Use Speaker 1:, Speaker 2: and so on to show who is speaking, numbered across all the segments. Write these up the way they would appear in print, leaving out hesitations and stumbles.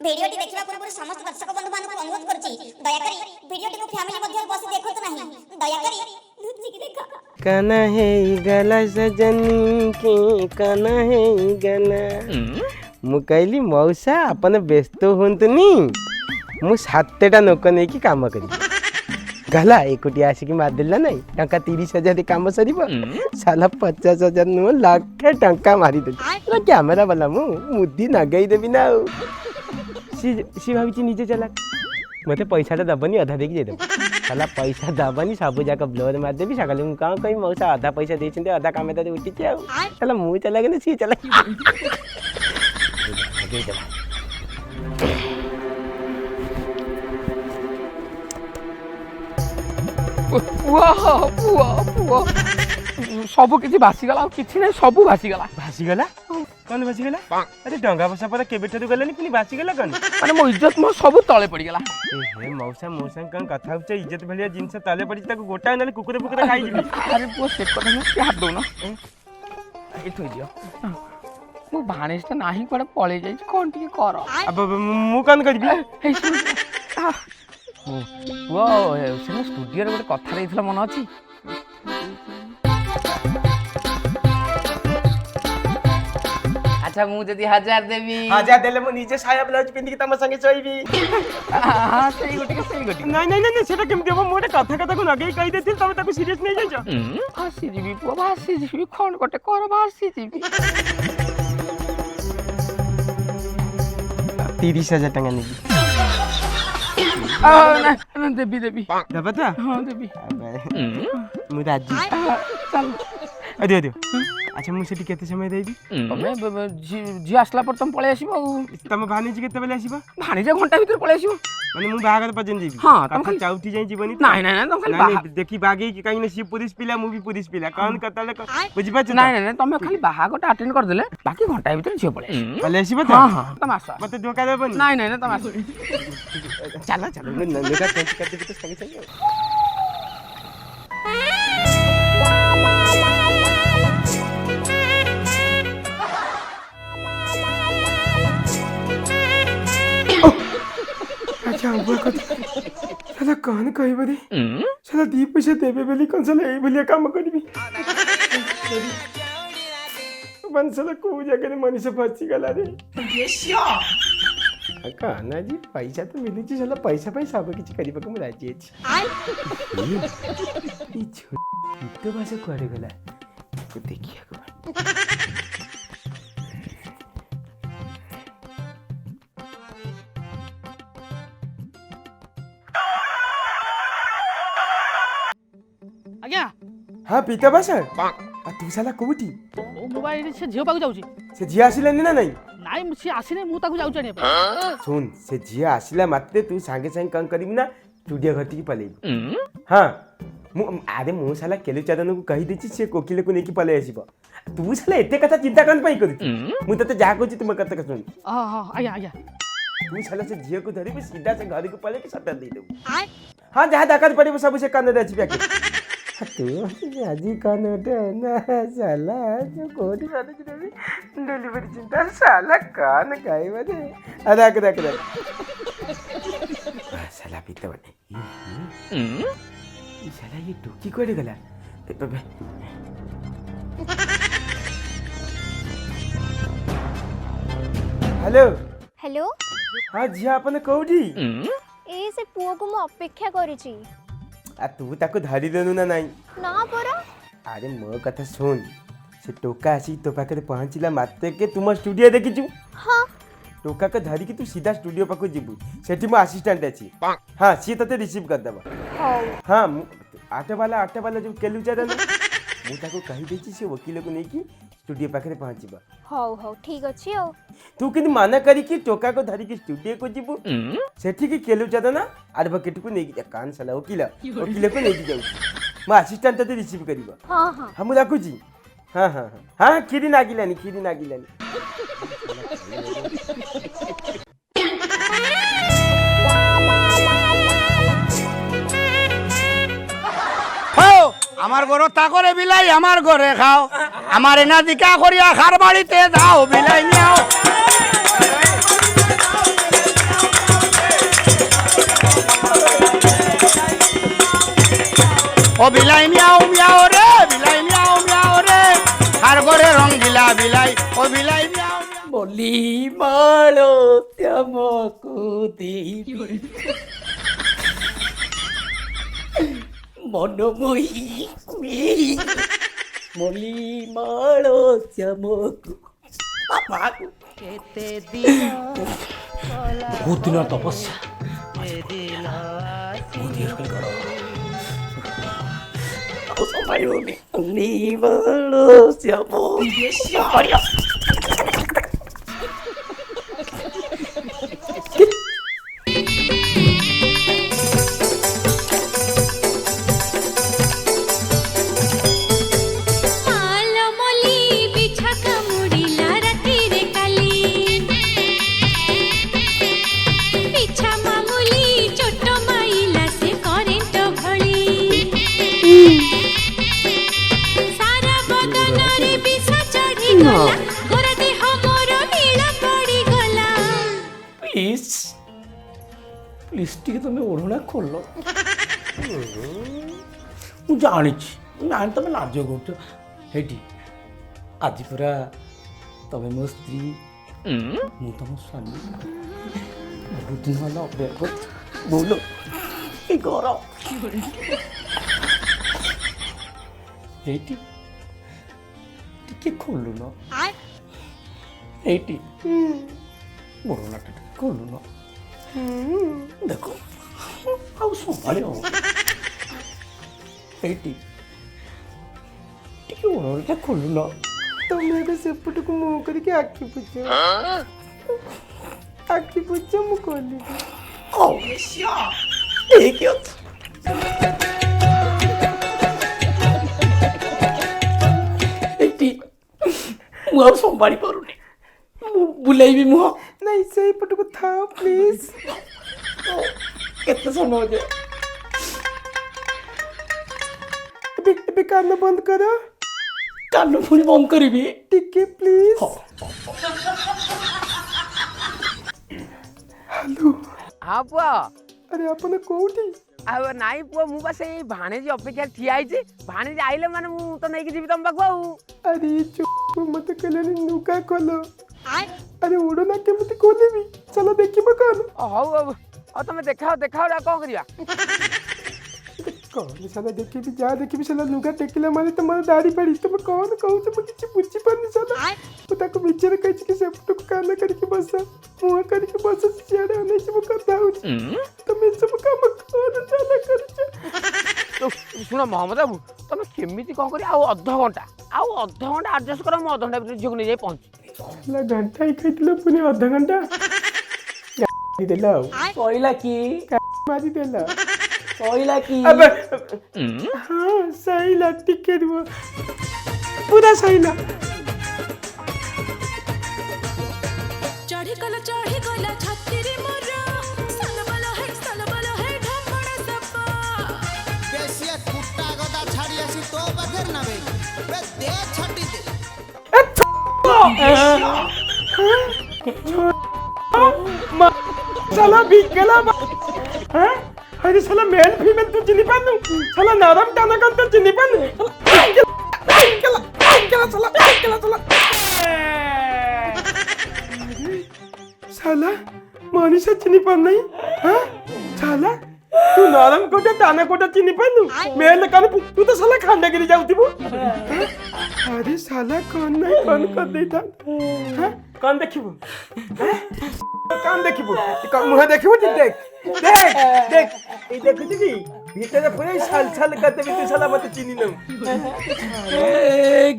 Speaker 1: भिडियोटी देखिबा पूर्व समस्त दर्शक बंधु मानक अनुरोध करछि दया करी भिडियोटी को फैमिली मध्ये बसी देखत नाही दया करी लुचि के देखा
Speaker 2: काना है गला सजनी की काना है गला मु कहली मौसा अपन व्यस्त हुंतनी मु सातटा नोक नहीं कि काम करी गला एकुटी आसिकी मारदेला नहीं टंका 30,000 काम सरीब साला 50,000 नु लाख टंका मारी दे कैमेरा वाला मु मुद्दी नगई देबी ना सी भाभी निजे चला मते पैसा दबनी अधा देकी दे दे साला पैसा दबनी सब जाक ब्लोर मार देबी सकाले मु का कहि मौसा आधा पैसा देछिन आधा काम दे उठी छ साला मु चला के सी चला
Speaker 3: सब किसी भासीगला किसी नहीं सब भासीगला
Speaker 2: भासीगला कौन भासीगला अरे डंगा बसा पर केबे ठदु गलानी पुनी भासीगला कौन
Speaker 3: माने मो इज्जत मो सब तळे पड़ी गला
Speaker 2: ए हे मौसा मौसा कौन कथा होचे इज्जत भलिया जिंस तले पड़ी ताको गोटा नले कुकुरे पुकुरे खाई दिबी
Speaker 3: अरे वो से कथा न क्या दो ना ए तो दियो मो भाणेज तो नाही कोडे पळे जाई कोन टी कर
Speaker 2: अब मु कौन करबी
Speaker 3: वो से स्टूडियो रे गोटे कथा रहितला मन अछि अच्छा मु जदी 1000 देबी
Speaker 2: 1000 देले मु निजे साया ब्लाउज पिंदी के तम संगे चोइबी
Speaker 3: हां सही गोटी
Speaker 2: नहीं नहीं नहीं सेटा केम देबो मोटे कथा को नगई कहि देथिल तमे ताको सीरियस नहीं जाइछो
Speaker 3: फासी जीबी पो फासी जीबी कोन गोटे कर फासी जीबी
Speaker 2: 30,000 टंका नेबी
Speaker 3: ना देबी
Speaker 2: दबता
Speaker 3: हां देबी
Speaker 2: मु राजी
Speaker 3: चल
Speaker 2: अरे अच्छा मु सेठी केते समय देबी
Speaker 3: तमे जी आसला पर तुम पळे आसीबो
Speaker 2: तम भानीजी केते बेले आसीबा
Speaker 3: भाणीजा घंटा भीतर पळे आसीबो
Speaker 2: माने मु बागर पजन जीबी
Speaker 3: हां तुम
Speaker 2: खाली चाउठी जाई जीवनी
Speaker 3: नहीं नहीं तुम खाली बाहा
Speaker 2: देखी बागे कि काई ने सी पुलिस पिला मु भी पुलिस पिला कौन कतले बुझी पाछ
Speaker 3: नहीं नहीं तुम खाली बाहागोटा अटेंड कर देले बाकी घंटा भीतर छियो पळे
Speaker 2: आसीबा त
Speaker 3: हां तुम आसा
Speaker 2: मते धोखा देबनी
Speaker 3: नहीं नहीं तुम आसा
Speaker 2: चलो नंदका चेंज कर दे तो संगे चलिए अच्छा वो कथा साला कौन कहि बदी साला दी पैसा देबे बेली कौन साला ए बलिया काम करबी बन साला को जगह मनीष फंसी गला रे काना जी पैसा तो मिली छी साला पैसा पैसा सब किछ करिबा को राजी छी ई छोट तो भाषा कुआडे गला को देखिया को
Speaker 3: आज्ञा
Speaker 2: हाँ पीता भाषा आ तू साला कोठी
Speaker 3: मोबाइल से झियो पाकु जाउची
Speaker 2: से झिया आसिलानी ना नहीं
Speaker 3: नाइ से आसीने मु ताकु जाउची ने
Speaker 2: सुन से झिया आसिला मात्रे तू सांगे सांगे काम करिबी ना स्टूडियो घटी की पलेबी हाँ अरे मु साला केलु चादन को कहि देछि से कोकिले को नेकी पले आसीबो तू साला एते कथा चिंता कन पई करी मु तते जा कहछि तुम कथा सुन
Speaker 3: हां हां आया
Speaker 2: तू साला से झिया को धरिबी सीधा से घर को पले के सटा दे देबो हां जहां ताकत पड़िबो सब से कान दे छिपा के तू आजी कान उठे ना साला जो कोडी साले की डिलीवरी चिंता साला कान गाय बदे अदा कर साला पीता बने ये साला ये टोकी कोडे गला हेलो
Speaker 4: हेलो
Speaker 2: हाँ झिया अपन कोडी
Speaker 4: ए से पुओ को मु अपेक्षा करिछि
Speaker 2: आ तू ताको धरी देनु ना नहीं
Speaker 4: ना परा
Speaker 2: अरे मो कथा सुन से टोका आसी तो पाखे पहुंचला माते के तुम स्टूडियो देखिछु
Speaker 4: हां
Speaker 2: टोका के धरी कि तू सीधा स्टूडियो पाको जीबू सेठी मो असिस्टेंट अछि हां सी तते रिसीव कर देबा हां आटे वाला जो केलु चादन मु ताको कहि देछि से वकील को नै कि स्टूडियो पाखे पहुंचबा
Speaker 4: हौ ठीक अछि ओ
Speaker 2: तू किन माना करी कि टोका को धरी कि स्टूडियो को जीबू सेठी कि केलु चादन एडवोकेट को नै कि कान साला वकील को नै कि जाऊ मो असिस्टेंट तते रिसीव करबा
Speaker 4: हां
Speaker 2: हम राखु जी हाँ खीरी नागिलानी
Speaker 5: আমার ঘর তা করে বিলাই আমার ঘরে খাও আমার এনা দিকা করিয়া খার বাড়িতে যাও বিলাই নিয়াও ও বিলাই মিয়াও মিয়াও রে বিলাই মিয়াও মিয়াও রে আর ঘরে রঙ্গিলা বিলাই ও বিলাই মিয়াও মিয়াও
Speaker 3: বলি মালো শ্যামকু দেই মনময়ী বলি মালো শ্যামকু বহুত দিনের তপস্যা প্লিজ প্লিজ ଟିକେ ତମେ ଓଢ଼ଣା ଖୋଲ ମୁଁ ଜାଣିଛି ତମେ ଲାଜ କରୁଛ ହେଇଟି ଆଜି ପୁରା ତମେ ମୋ ସ୍ତ୍ରୀ ମୁଁ ତମ ସ୍ୱାମୀ ବହୁତ ଦିନ ହେଲା ଅପେକ୍ଷା କରୁଛି ବୋଲ ଏ ଘର ହେଇଟି ଟିକେ ଖୋଲୁନ ହେଇଟି ଓଢ଼ଣାଟା ଟିକେ ଖୋଲୁନ ଦେଖ ଆଉ ସମ୍ଭାଳି ହବ ଏଇଠି ଟିକେ ଓଢ଼ଣାଟା ଖୋଲୁନ
Speaker 2: ତମେ ଏବେ ସେପଟକୁ ମୁହଁ କରିକି ଆଖି ପୁଛ ମୁଁ ଖୋଲିବି
Speaker 3: ଠିକ ଅଛି ଏଇଠି ମୁଁ ଆଉ ସମ୍ଭାଳି ପାରୁନି ମୁଁ ବୁଲେଇବି ମୁହଁ
Speaker 2: ନାଇଁ ସେଇପଟକୁ ଥାଅ ପ୍ଲିଜ୍
Speaker 3: କେତେ ସମୟ ଯେ
Speaker 2: ଏବେ କାନ ବନ୍ଦ କର
Speaker 3: କାନ ପୁଣି ବନ୍ଦ କରିବି
Speaker 2: ଟିକେ ପ୍ଲିଜ୍ ହ୍ୟାଲୋ
Speaker 6: ହଁ ପୁଅ
Speaker 2: ଆରେ ଆପଣ କୋଉଠି
Speaker 6: ଆଉ ନାଇଁ ପୁଅ ମୁଁ ବା ସେଇ ଭାଣେଜୀ ଅପେକ୍ଷା ଠିଆ ହେଇଛି ଭାଣେଜୀ ଆଇଲେ ମାନେ ମୁଁ ତ ନେଇକି ଯିବି ତମ ପାଖକୁ ଆଉ
Speaker 2: ଆରେ ମତେ କହିଲେନି ନୁକା ଖୋଲ ଆରେ ଓଢ଼ଣା କେମିତି ଖୋଲିବି ଚାଲ ଦେଖିବ କଣ
Speaker 6: ହଉ ହଉ ଆଉ ତମେ ଦେଖାଅ ଦେଖାଅ ଆଉ କ'ଣ କରିବା
Speaker 2: କଣ ସାଲା ଦେଖିବି ଯାହା ଦେଖିବି ସାଲା ଲୁଗା ଟେକିଲା ମାନେ ତମର ଦାଢ଼ି ପାଡ଼ି ତମେ କଣ କହୁଛ ମୁଁ କିଛି ବୁଝିପାରୁନି ସାଲା ମୁଁ ତାକୁ ମିଛରେ କହିଛି କି ସେପଟକୁ କାନ କରିକି ବସ ମୁହଁ କରିକି ବସ ସିଆଡ଼େ ଅନେଇଛି ମୁଁ କଥା ହଉଛି ତମେ ଏସବୁ କାମ କଣ ଚାଲା କରୁଛ
Speaker 6: ଶୁଣ ମହମ୍ମଦ ବାବୁ ତମେ କେମିତି କ'ଣ କରି ଆଉ ଅଧଘଣ୍ଟା ଆଡଜଷ୍ଟ କର ମୁଁ ଅଧଘଣ୍ଟା ଭିତରେ ଝିଅକୁ ନେଇଯାଇ ପହଞ୍ଚି
Speaker 2: ହେଲା ଘଣ୍ଟା ହିଁ ଖାଇଥିଲ ପୁଣି ଅଧଘଣ୍ଟା ଦେଲା ଆଉ
Speaker 3: କହିଲା କି
Speaker 2: ମାରିଦେଲା
Speaker 3: କହିଲା କି
Speaker 2: ହଁ ସଇଲା ଟିକେ ରୁହ ପୁରା ସଇଲା
Speaker 7: चढ़ी गला छातीरे मोर सलबल है ढमड़ा सपा
Speaker 8: बेसिया कुत्ता गदा छाड़ी आसी तो बफेर ना बे बे दे छटी दे
Speaker 2: साला बिगला हैं अरे साला मेल फीमेल तू चिन्ह पानु साला नरम टाना कर तू चिन्ह पानु साला मनीषा चिन्ह पान नहीं हां साला तू नरम कोटा टाना कोटा चिन्ह पानु मेल कान तू तो साला खंडगिरी जाउतिबो अरे साला कौन नहीं कौन कर देता हां कौन देखिबो हैं कौन देखिबो मुह देखिबो देख देख देख ए देखुती भीतर पूरा छाल छाल करते भी तू साला मत चिनी न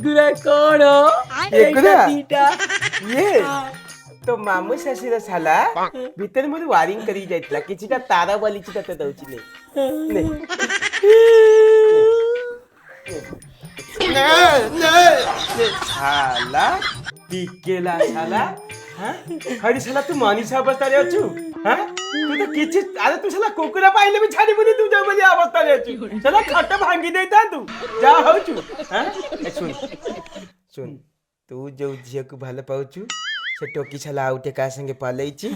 Speaker 3: गुरा कौन
Speaker 2: गुरा
Speaker 3: दीटा
Speaker 2: ये तो मामू शशिर साला भीतर मोर वायरिंग करी जाइतला किछिटा तारा वाली चिता ते दउची ने साला टिकेला साला हरी साला तू मनीषा अवस्था रे अछु हां तू तो किछि अरे तू साला कुकुरा पाइले भी छाड़ी बुनी तू जा बली अवस्था रे अछु साला खट भांगी देता तू जा होछु हां सुन सुन तू जो झिया को भालो पाउछु से टोकी साला आउटे का संगे पालैछि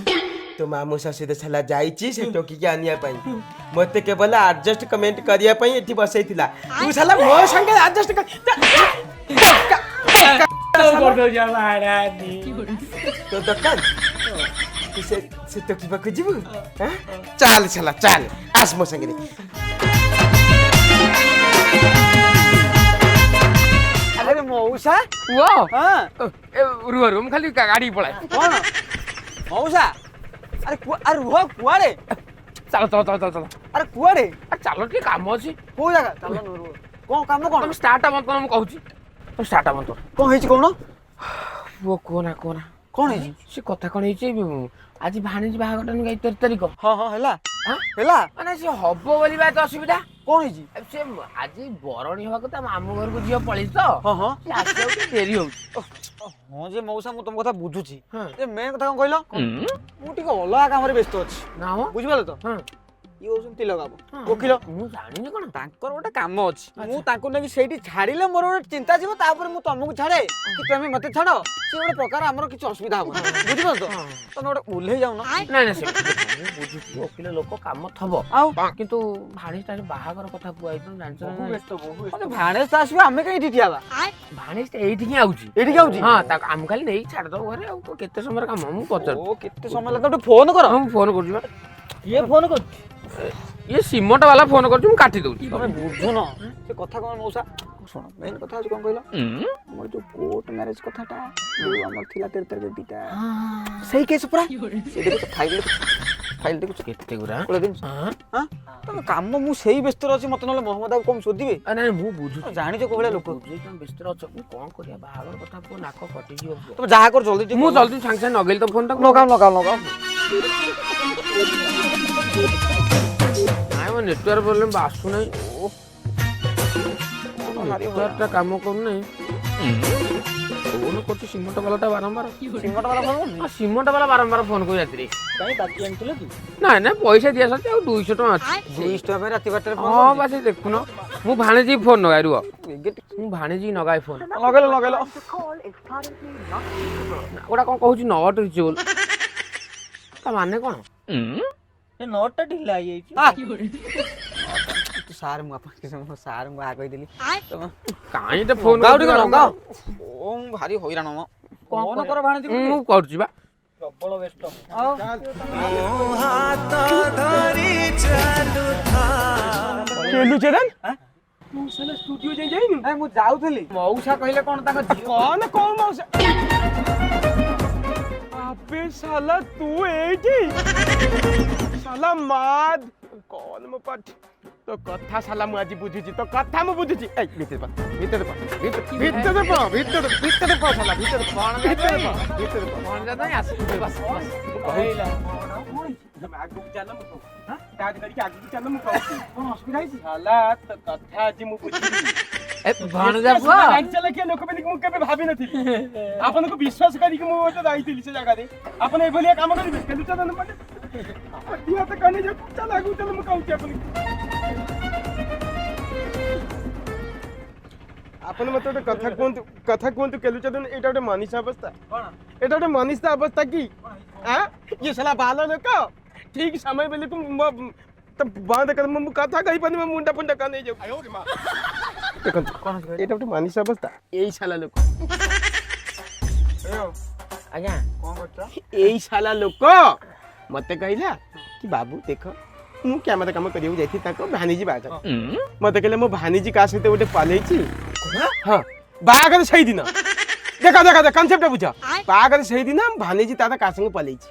Speaker 2: तो मामू ससुर छला जाईची से टोकी के आनिया पई मते केवल एडजस्ट कमेंट करिया पई एठी बसैथिला तू छला मो संगे एडजस्ट कर तो दक्कन तू से टोकी बा खुजिबु हां चल छला चल आस मो संगे
Speaker 6: अरे मौसा वो हाँ रुह रुह खाली गाड़ी पड़ाए कौन मौसा अरे रुह कुआड़े चलो चलो चलो चलो अरे कुआड़े अरे चलो ठीक काम अच्छी हो जाएगा चलो रुह कौन काम कौन तुम स्टार्ट मत करो मैं कहूँ तुम स्टार्ट मत करो कौन है कौन वो कोना कोना कौन है से कथा कौन है आज भाणीजी बाहागटा नु 13 तारिख हां हां हैला हैला माने से हबो बोली बात असुविधा कौन है से आज बरणी होगा को ता मामू घर को जियो पळी तो हां हां से आसे के देरी हो हां जे मौसा मु तुम कथा बुझुची जे मैं कथा कोन कहलो मु ठीक अलगा काम रे व्यस्त अछि ना हो बुझिबल तो हां ये ओसन ति लगाबो वकील मु जानि ने कोन तांकर ओटा काम अछि मु तांको नै सेठी छाडिले मोर ओटा चिंता जीव तापर मु तुमको छाडे कि तुम मते छाडो से ओटा प्रकार हमर किछ असुविधा हो बुझिबल तो तने ओटा उल्हे जाउ ना नै नै से मु बुझुची वकील लोक काम थबो आउ किंतु भाणेज तार बाहागर कथा पुआई तो जानछ ना व्यस्त बहु अरे भाणेज ता आसीबा हमें कहीं ठिठियाबा भाणेज ते एठी ही आउची एठी की आउची हां ता हम खाली नै छाड दो घरे आ केते समय काम मु पचर ओ केते समय लागतो फोन कर हम फोन कर ये फोन कर ये सिमट वाला फोन कर काटी दउची तमे बुझु न से कथा कोन मौसा सुन मेन कथा कोन कहलो हमर जो कोर्ट मैरिज कथाटा जो हमर थिला 13 तारिख दिटा सही केस पूरा से देखो फाइल देखो केते गुरा कोला दिन हां तमे काम मु सही व्यस्त रहछि मत नले मोहम्मद अब कम सोदिबे नै मु बुझु जानि जो कोबळे लोक एकदम व्यस्त रहछ मु कोन करिया बाहागर कथा को नाक कटि जियो तमे जाहा कर जल्दी मु जल्दी सांग सांग नगेल तो फोन तक लगाओ नाइ म नेटवर्क प्रॉब्लम बासु नै ओ नेटवर्कटा काम करू नै फोन करछि सिमट वालाटा बारंबार सिमट वाला फोन आ सिमट वाला बारंबार फोन को यात्री काई बाकी आनतले तू ना ना पैसा दिया सते आ 200 टका अछि 200 टका पे राती बाटर फोन हां बासे देखुनो मु भाणेजी फोन नगाइ रुआ मु भाणेजी नगाइ फोन लगेलो ओडा कोन कहूची नॉट रिचेबल ता माने कोन ए नॉट ढिला आइ तू सार मु अपन के सम सार मु आ कहि देली काई त फोन गाउ ठीक लगाओ ओम भारी होइरान म कोन कर भाणेजी मु करछि बा प्रबल बेस्ट ओ हाथ धरी चालू था केलु चरन मु साला स्टूडियो जाई नु ए मु जाउथली मौसा कहिले कोन ताक कोन मौसा अबे साला तू एठी साला माद कौन मो पट तो कथा साला मु आज बुझुची तो कथा मु बुझुची ए भीतर पा साला भीतर कौन जाता है आस बस कहैला हम आगु जाना मु हां दाद करी के आगु जाना मु कौन असुविधा है साला तो कथा आज मु बुझी ए भाण जा बुआ लाइक चला के लोक बनी मु केबे भाबी नथिली आपन को विश्वास करी के मु तो जाईतिली से जगह रे आपन ए भलिया काम करी केलु चला न पड़े दिया तो कने जा चला आगु चला मु कहू के आपन मत तो कथा कोन केलु चदन एटा ओटे मानिस अवस्था कोन एटा ओटे मानिस अवस्था की हां ये साला बालो लोक ठीक समय बेले तुम तब बांध कर मु कथा कहि पनी मुंडा पुंडा काने जाऊ आयो रे मां देखन कोन एटा ओटे मानिस अवस्था एई साला लोक आयो आज्ञा कोन करता एई साला लोक मते कहिला कि बाबू देखो मु कैमरा काम करियो जाईथि ताको भानीजी बागर मते कहले मो भानीजी का सहित ओटे पालेछि हां बागर सही दिन देखा कांसेप्ट बुझा बागर सही दिन भानीजी ताता का संग पालेछि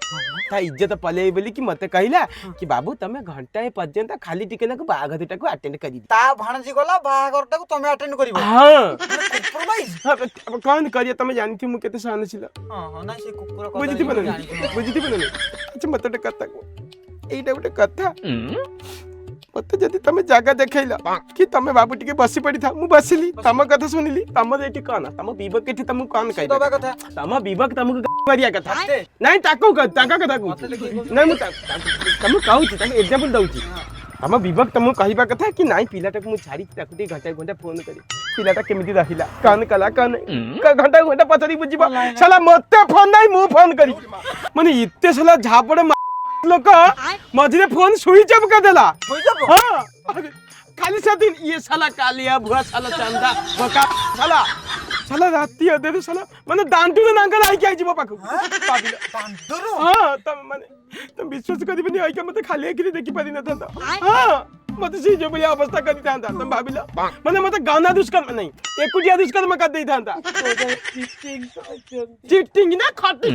Speaker 6: ता इज्जत पले बोली कि मते कहिला कि बाबू तमे घंटा पर्यंत खाली टिके ना बाघटा को अटेंड करी ता भाणजी गला बाघरटा को तमे अटेंड करिवो हां कॉम्प्रोमाइज कौन करिया तमे जानथि मु केते सहन छिला हां ना से कुकुर को बुझिति बने अच्छा मते कथा को एटा गोटे कथा मते जदी तमे जागा देखैला कि तमे बाबू टिके बसी पड़ी था मु बसिली तम कथा सुनिली तम एटी कोन तम विवेक केठी तम कोन कहि तबा कथा तम विवेक तमको करिया कथा नहीं ताको ताका कथा को नहीं मु तम कहूची तम एग्जांपल दउची तम विवेक तम कहिबा कथा कि नहीं पिलाटा को मु छाड़ी ताकु टी घंटा फोन करी पिलाटा केमिति रहिला कान कला कान घंटा पचरी बुझिबा साला मते फोन नहीं मु फोन करी माने इत्ते साला झापड़
Speaker 2: लोक मझे फोन स्विच ऑफ कर देला हाँ अरे, खाली से दिन ये साला कालिया भुआ साला चंदा बका साला साला राती अदे तो साला माने दांटू ना अंकल आई के जीव पाखु पाबिला
Speaker 8: दांतुरु
Speaker 2: हाँ तम माने तुम विश्वास करिबनी आई के मते खाली एकरी देखि पारि न था हाँ मते सी जो बोलिया अवस्था करि थांता तुम भाबिला माने मते गाना दुष्कर्म नहीं एकुटिया दुष्कर्म कर देई थांता चीटिंग ना खटी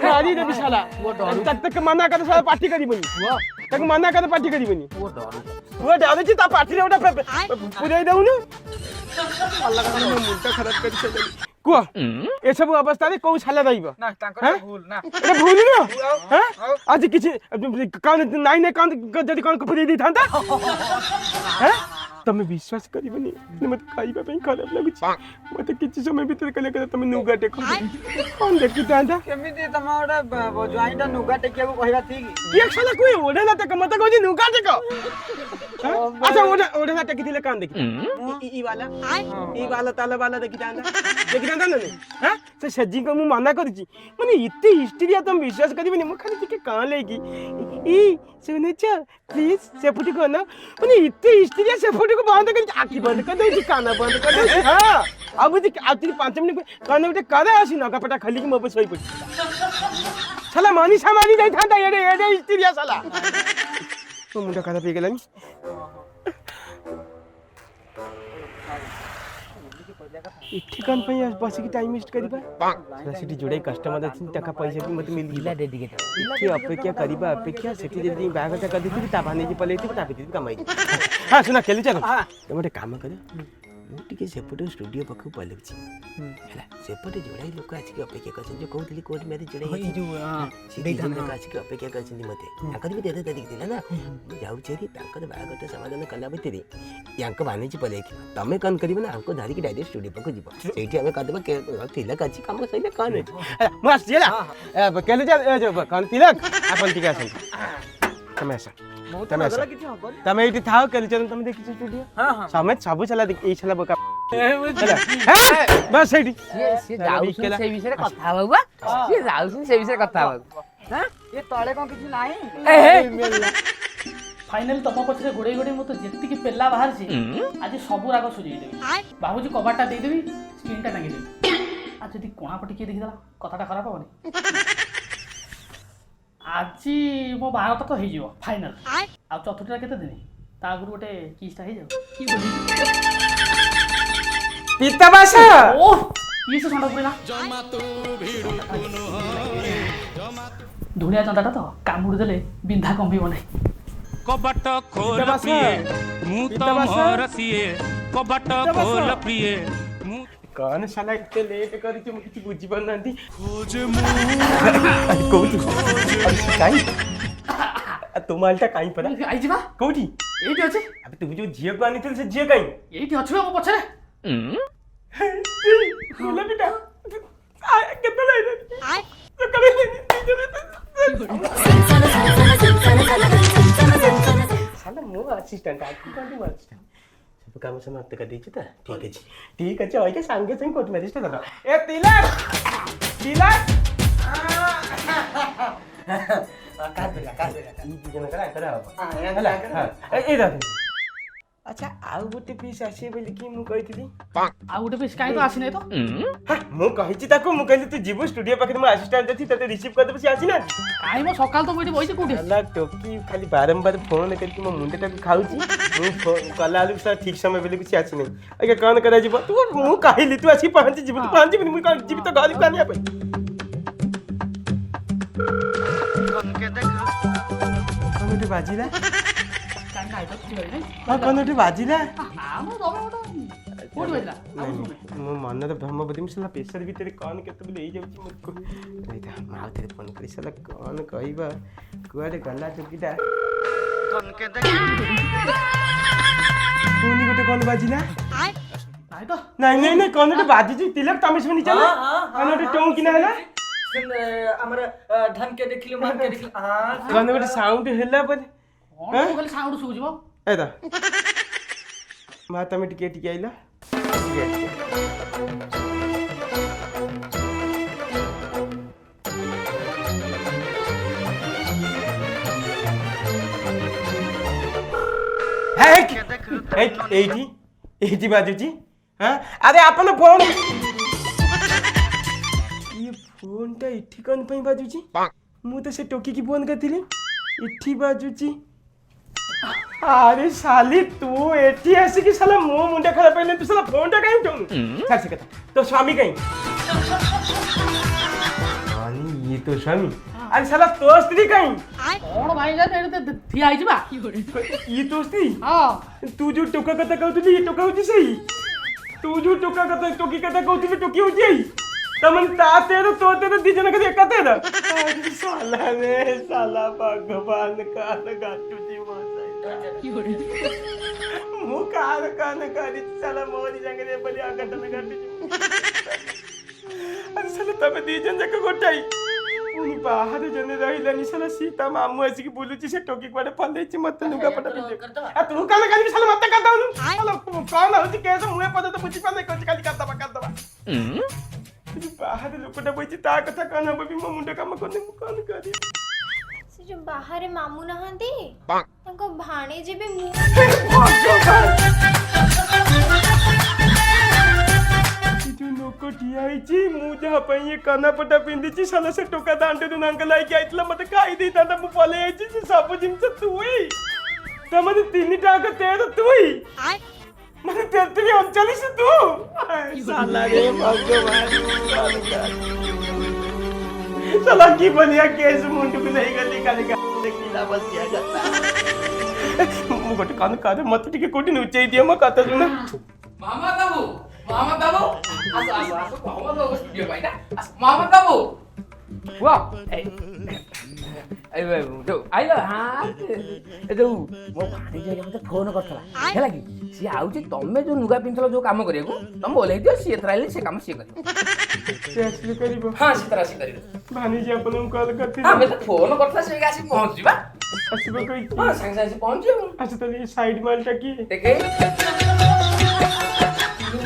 Speaker 2: खाली रे साला तक तक मना कर साला पार्टी करिबनी तक मना कर पार्टी करिबनी वो डाले ता पार्टी रे ओटा पुराई दउ न अल्लाह का मुंडा खराब कर छले को ए सब अवस्था रे को छाला रहिबो
Speaker 6: ना तांकर भूल ना
Speaker 2: ए भूल न हैं आज किछि कान नाइ ने कान जदी कान को पुराई दै थांता हैं तमे विश्वास करिबनी मत खाइबा पे खराब लागु छी मते किछि समय भीतर कले करे तमे नुगा टेको कोन देखि थांता
Speaker 6: केमिति तमारा जोइटा नुगा टेकिया को कहिबा ठीक
Speaker 2: एक साला कोई ओडे ना तक मत कोजी नुगा टेको अच्छा ओडे ना टेकी दिले कान देखि ई वाला ताला वाला देखि थांता न हैं से सज्जी को मु मना करछि माने इत्ते हिस्ट्रिया तुम विश्वास करिबनी मु खाली के कान लेगी ई सुने छ प्लीज सेपुटी को ना माने इत्ते हिस्ट्रिया सेपुटी को बंद कर आखी बंद कर दे कान बंद कर दे हां अब जी आती 5 मिनट कान उठे करे आसी नगा पटा खाली के मबे सोई पड़ी साला मानी सामानी जाई थांता एडे हिस्ट्रिया साला तो मुंडा खराब हो गेलानी ठिकान पे बस की टाइम वेस्ट करिबा सिटी जोड़े कस्टमर अछि टका पैसा भी मत मिल गिला डेडिकेट कि अपेक्षा करिबा अपेक्षा सिटी जदी बागटा कर दिति ता बाने जी पलेति ता बिति कमाई हां सुना केली चल तमटे काम कर मु टिके सेपटे स्टूडियो पखु पलेछि हैला सेपटे जोड़ाई लोक अछि के अपेक्षा करछन जो कहतली कोर्ट में जोड़ाई ई जो दे धंधा अछि के अपेक्षा करछन मते ताकर भी दे दिला ना जाउ छेरी ताकर बागटा समाधान कला भीतरी यांक बाने जी पलेछि तमे कन करिबे ना हमको धारी के डायरेक्ट स्टूडियो पखु जीव सेठी हमें कदबा के तिलक अछि काम सही कन मस्त जेला केले जा जो कन तिलक अपन टिका सन तमेसा तमेसा तमे इति थाओ केले चल तमे देखि स्टूडियो हां हां समेत सब चला देख ए चला बका बस सेठी
Speaker 6: से जाउसन से विषय कथा बाबा से जाउसन से विषय कथा बाबा हां ये तळे को किछि नाही
Speaker 9: फाइनल तम पछरे गोडे गोडे मत जेति की पेला बाहर छी आज सब राग सुजी देबी बाबूजी कबाटा दे देबी स्क्रीनटा टांगी देबी आज जदी कोणा पटी के देखि दला कथाटा खराब होनी आज मो बारटा तो हे जिवो फाइनल आ चतुर्था केते दिन ता गुरु गोटे किस्टा हे जाऊ की बोली
Speaker 2: पिता बासा
Speaker 9: ओ ये से संडा पड़िला
Speaker 8: जमा तू भिडु कुनो
Speaker 9: धुनिया चंदाटा तो कामुड़ देले बिंधा कंबी बने
Speaker 10: कबाट खोल प्रिय मु तो मोर सिए कबाट खोल प्रिय मु
Speaker 2: कौन साला इतने लेट करी कि मुझे बुझी बननांती
Speaker 8: खोज
Speaker 2: कोठी काई तुम आलटा काई परा
Speaker 9: आई जिबा
Speaker 2: कोठी
Speaker 9: एठी अछि
Speaker 2: अबे तू जो झियो को आनी से झियो काई
Speaker 9: एठी अछि मो पछरे
Speaker 2: होला बेटा आ केतना ले आ तो कभी साला मो असिस्टेंट आ कोठी असिस्टेंट सब काम समाप्त कर दी था ठीक है ओके संगे संग कोर्ट में रजिस्टर कर ए तिलक काट देगा ई जन करा करा ए दादी अच्छा आउ गोटे पीस आसी बोली कि मु कहितली
Speaker 9: आ गोटे पीस काई तो आसी नै तो
Speaker 2: मु कहिछि ताको मु कहली तू जीवो स्टूडियो पाखे मु असिस्टेंट दथि तते रिसीव कर देबसी आसी ना
Speaker 9: काई मो सकाल तो बैठी बइसे कोठी
Speaker 2: अल्लाह टोकी खाली बारंबार फोन करके मो मुंडटा खाउची मु कला आलू सर ठीक समय बेले कुछ आसी नै अगे कान करा जीव तू मु कहली तू आसी पहुंची जीव तू पहुंची मु का जीव तो गाली कानिया पे के देख कौन बाजीला
Speaker 9: काई नाइ तो चिबे नै
Speaker 2: कौन बाजीला
Speaker 9: आ मो दबे ओटा कोठी बजला
Speaker 2: मो मन रे ब्रह्मपति मिसला प्रेशर भीतर कौन केते बोले ए जाउची मुको नहीं था माउ तेरे फोन करी सला कौन कहबा कुआडे गला चुकीटा कौन के देख कोनी गोटे कौन बाजीला
Speaker 9: नाइ तो
Speaker 2: नहीं कौन गोटे बाजी जी तिलक तमे सुनी चला कौन गोटे टों किना हला
Speaker 6: हमर धन के देखिलो मन के देखिलो
Speaker 2: कौन गोटे साउंड हेला पर
Speaker 9: कोन खाली साउंड सुजिबो
Speaker 2: एदा मा तमे टिके टिके आइला ଏଇଠି ବାଜୁଛି ହଁ ଆରେ ଆପଣ ଫୋନ୍ ଇଏ ଫୋନ୍ଟା ଏଠି କ'ଣ ପାଇଁ ବାଜୁଛି ମୁଁ ତ ସେ ଟୋକିକି ଫୋନ୍ କରିଥିଲି ଏଠି ବାଜୁଛି ଆରେ ଶାଲି ତୁ ଏଠି ଆସିକି ସାଲା ମୋ ମୁଣ୍ଡ ଖରାପ ହେଲେ ତୁ ସାଲା ଫୋନ୍ଟା କାହିଁ ଉଠାଉନୁ ଛାଡ଼ ସେ କଥା ତୋ ସ୍ୱାମୀ କାହିଁ ଇଏ ତୋ ସ୍ୱାମୀ ଆରେ ସାଲା ତୋ ସ୍ତ୍ରୀ କାହିଁ
Speaker 9: କ'ଣ ଭାଇ ଏଠି ଠିଆ ହେଇଛି ବା
Speaker 2: ଇଏ ତୋ ସ୍ତ୍ରୀ
Speaker 9: ହଁ
Speaker 2: ତୁ ଯୋଉ ଟୋକା କଥା କହୁଥିଲୁ ଇଏ ଟୋକା ହଉଛି ସେଇ ତୁ ଯୋଉ ଟୋକା କଥା ଟୋକି କଥା କହୁଥିଲୁ ଟୋକି ହଉଛି ଏଇ ତମାନେ ତା ତେର ତୋ ତେର ଦି ଜଣ କରି ଏକା ତେର ସାଲା ରେ ସାଲା ଭଗବାନ କାନ କାଟୁଛି ମୋ ମୁଁ କାନ କରିଛି ସାଲା ମୋରି ସାଙ୍ଗରେ ବୋଲି ଅଘଟନ କାଟୁଛି ଆରେ ସାଲା ତମେ ଦି ଜଣ ଯାକ ଗୋଟାଇ ପୁଣି ବାହାରେ ଜଣେ ରହିଲାନି ସାଲା ସୀତା ମାମୁଁ ଆସିକି ବୁଲୁଛି ସେ ଟୋକି କୁଆଡେ ପଲେଇଛି ମତେ ଲୁଗାପଟା ପିନ୍ଧେ ତୁ କାନ କାଲି ସାଲା ମତେ କାଟାଉନୁ କଣ ହଉଛି କେସ ମୁଁ ଏପର୍ଯ୍ୟନ୍ତ ବୁଝିପାରୁନି କହୁଛି କାଲି କାଟିଦବା ବାହାରେ ଲୋକଟା ବଇଛି ତା କଥା କଣ ହବ ବି ମୋ ମୁଣ୍ଡ କାମ କରୁନି ମୁଁ କଣ କରିବି
Speaker 4: ସେ ଯୋଉ ବାହାରେ ମାମୁଁ ନାହାନ୍ତି ତାଙ୍କ ଭାଣେଜୀ ବି ମୁଁ
Speaker 2: ଯୋଉ ଲୋକ ଠିଆ ହେଇଛି ମୁଁ ଯାହା ପାଇଁ ଏ କାନାପଟା ପିନ୍ଧିଛି ସାଲା ସେ ଟୋକା ଦାଣ୍ଡରୁ ନାଙ୍ଗ ଲାଗି ଆଇଥିଲା ମତେ ଖାଇ ଦେଇଥାନ୍ତା ମୁଁ ପଳେଇ ଆଇଛି ସେ ସବୁ ଜିନିଷ ତୁଇ ତମେ ତିନିଟା ଆଗ ତେର ତୁଇ ମାନେ 33 39 ତୁ ସାଲା ରେ ଭଗବାନ साला की बनिया केस मुंडू को नहीं गली काले किला बसिया जाता मु गोटे कान कादे मत टिके कोटी नुचै दियो म कथा सुन
Speaker 6: मामा बाबू आसो मामा बाबू स्टूडियो भाई ना मामा बाबू वाह ए जो आइलो हां ए जो मो भाणी जे मते फोन करथला हैला कि सी आउची तमे जो नुगा पिंथलो जो काम करियको तम बोलै दियो सी एतराइले से काम सी करियो
Speaker 2: से असली करिबो
Speaker 6: हां सी तरह सी करियो
Speaker 2: भाणी जी अपन कॉल करथि
Speaker 6: हां मैं तो फोन करथला से आसी पहुंच जिबा
Speaker 2: आसीबो कहि
Speaker 6: हां संग संग पहुंच जिबो
Speaker 2: अच्छा तो ये साइड मालटा की
Speaker 6: देखे तू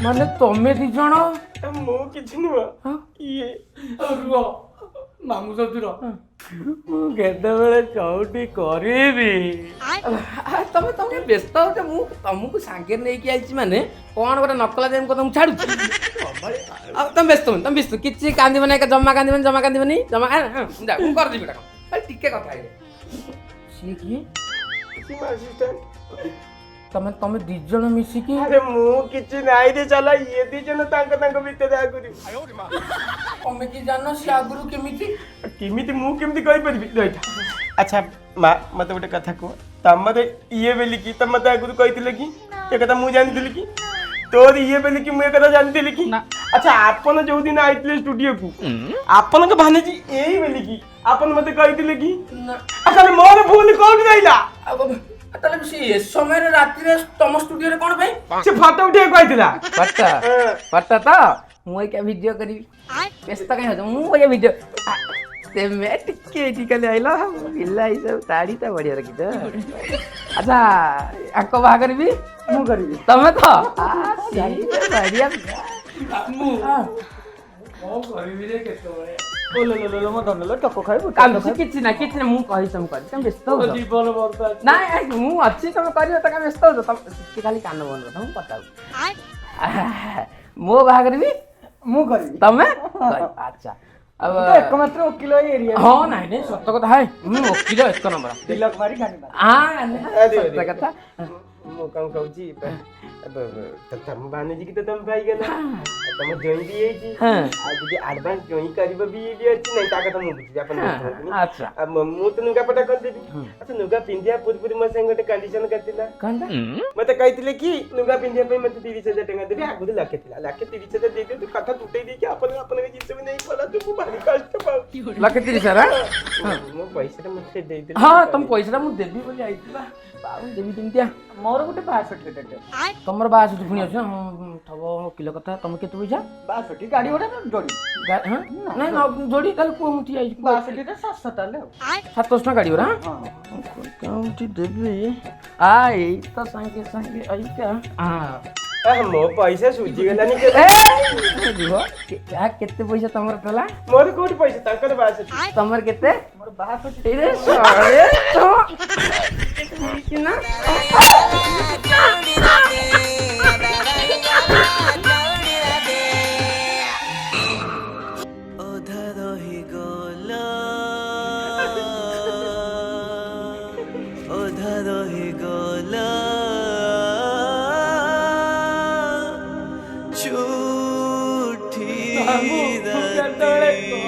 Speaker 6: माने तमे दी जण
Speaker 2: मो किछि नुवा ये
Speaker 3: रुआ मामू ससुर ମୁଁ କେତେବେଳେ ଚଉଟି କରିବି
Speaker 6: ତମେ ତମେ ବ୍ୟସ୍ତ ହଉଛ ମୁଁ ତମକୁ ସାଙ୍ଗରେ ନେଇକି ଆଇଛି ମାନେ କଣ ଗୋଟେ ନକଲା ଯେମିତି କଥା ମୁଁ ଛାଡୁଛି ଆଉ ତମେ ବ୍ୟସ୍ତ ହୁଅନି ତମେ ବ୍ୟସ୍ତ କିଛି କାନ୍ଦିବନି ଜମା କାନ୍ଦିବନି ଜମା ମୁଁ କରିଦେବି ଏଟା ଖାଲି ଟିକେ କଥା ହେଇଯାଏ ସିଏ କିଏ ତମେ ତମେ ଦି ଜଣ ମିଶିକି
Speaker 2: अरे मु किछि नाइ रे चला ये दी जन तांक भीतर आगुरी
Speaker 6: तमे की जानो से आगुरु
Speaker 2: केमिति मु केमिति कहि परबी रहिता अच्छा मां मते गोटे कथा को तमरे ये बेली की तम मते आगुरु कहितले की ए कथा मु जानथिली की तोर ये बेली की मु ए कथा जानथिली की अच्छा आपन जो दिन आइतले स्टूडियो को आपन के भानेजी एही बेली की आपन मते कहितले की अच्छा मोर भूल कोन रहिला
Speaker 6: ताले से समय रे रात्रि रे तम स्टूडियो रे कोन भाई
Speaker 2: से फोटो उठे कहितला
Speaker 6: पट्टा तो मु क्या वीडियो करी व्यस्त कहीं हो मु क्या वीडियो ते मैं टिके टिके आइला बिल्ला ई सब ताड़ी तो बढ़िया रखी तो अच्छा आको बा करबी मु करबी तमे तो बढ़िया
Speaker 3: मु ओ करबी रे केतो बळे ओ लो मो धनलो टको खाइबो
Speaker 6: काम किछि ना मु कहि तुम कर तुम व्यस्त हो
Speaker 3: जीवन बर्बाद
Speaker 6: ना मु अच्छी तुम करियो त का व्यस्त हो तुम खाली कान बंद कर तुम बताऊ मो बा करबी
Speaker 3: मु करबी
Speaker 6: तमे अच्छा अब
Speaker 3: एकमात्र वकील एरिया
Speaker 6: हां नहीं सत्य कथा है मु वकील एक नंबर
Speaker 3: तिलक मारी खानी
Speaker 6: हां सत्य कथा
Speaker 2: मो काम कहूची अब तम भानेजी की तो तम भाई गला तम जॉइन भी एजी आ जदी एडवांस जॉइन करबो भी अछि नै ता कथा मु बुझी अपन
Speaker 6: अच्छा
Speaker 2: अब मु तो नुगा पटा कर देबी अच्छा नुगा पिंदिया पूरी म संग गोटे कंडीशन करतिला
Speaker 6: कंडा
Speaker 2: मते कहितले कि नुगा पिंदिया पे मते 30000 टका देबी आगु लाखे थिला लाखे 30000 दे दे तू कथा टूटै दे कि अपन के जिंस भी नहीं पला तू भारी कष्ट पाऊ
Speaker 6: लाखे 30000
Speaker 2: हां मो पैसा मते दे दे
Speaker 6: हां तुम पैसा मु देबी बोली आइतिबा बाबू देबी किंतिया
Speaker 3: मोर गोटे 62 टेटे
Speaker 6: तमर 62 पुनी अछि थबो किलो कथा तुम केते पैसा
Speaker 3: 62 गाड़ी ओडा जोड़ी
Speaker 6: हां नहीं ना जोड़ी काल को मुठी आई
Speaker 3: 62 रे 700 ताले
Speaker 6: 700 ना गाड़ी ओरा
Speaker 3: हां
Speaker 6: काउंटी देबी आई तो संगे आई क्या हां
Speaker 2: मो पैसा सुजी गलानी के
Speaker 6: क्या केते पैसा तमर तला
Speaker 2: मोर कोठी पैसा ताकर बास
Speaker 6: तमर केते
Speaker 3: मोर
Speaker 2: এরে সরে তো না
Speaker 9: ବାବୁ କେତେବେଳେ